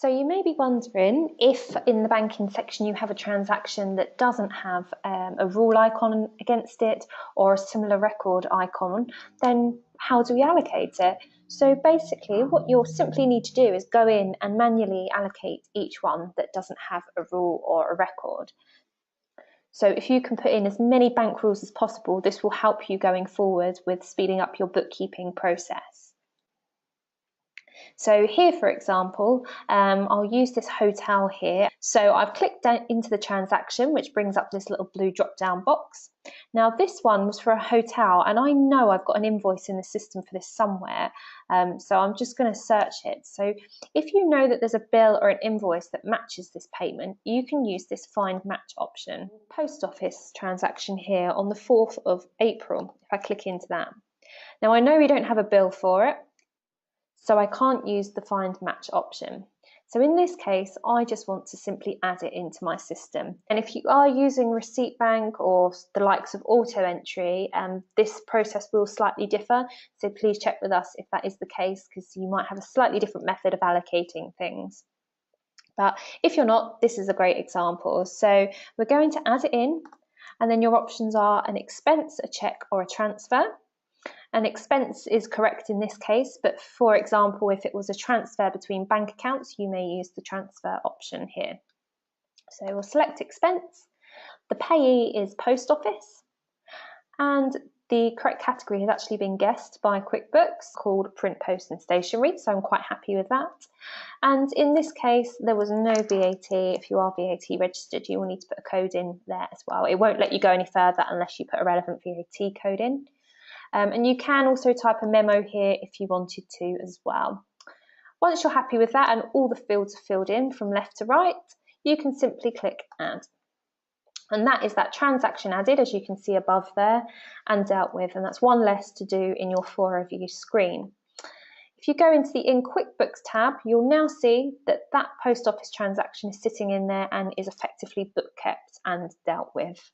So you may be wondering if in the banking section you have a transaction that doesn't have a rule icon against it or a similar record icon, then how do we allocate it? So basically what you'll simply need to do is go in and manually allocate each one that doesn't have a rule or a record. So if you can put in as many bank rules as possible, this will help you going forward with speeding up your bookkeeping process. So here, for example, I'll use this hotel here. So I've clicked into the transaction, which brings up this little blue drop-down box. Now this one was for a hotel, and I know I've got an invoice in the system for this somewhere. So I'm just going to search it. So if you know that there's a bill or an invoice that matches this payment, you can use this find match option. Post office transaction here on the 4th of April, if I click into that. Now I know we don't have a bill for it, so I can't use the find match option. So in this case, I just want to simply add it into my system. And if you are using Receipt Bank or the likes of auto entry, this process will slightly differ. So please check with us if that is the case, because you might have a slightly different method of allocating things. But if you're not, this is a great example. So we're going to add it in, and then your options are an expense, a check, or a transfer. An expense is correct in this case, but for example, if it was a transfer between bank accounts, you may use the transfer option here. So we'll select expense. The payee is post office, and the correct category has actually been guessed by QuickBooks, called print, post and stationery, so I'm quite happy with that. And in this case, there was no VAT. If you are VAT registered, you will need to put a code in there as well. It won't let you go any further unless you put a relevant VAT code in. And you can also type a memo here if you wanted to as well. Once you're happy with that and all the fields are filled in from left to right, you can simply click Add. And that is that transaction added, as you can see above there, and dealt with. And that's one less to do in your for-review screen. If you go into the In QuickBooks tab, you'll now see that that post office transaction is sitting in there and is effectively book kept and dealt with.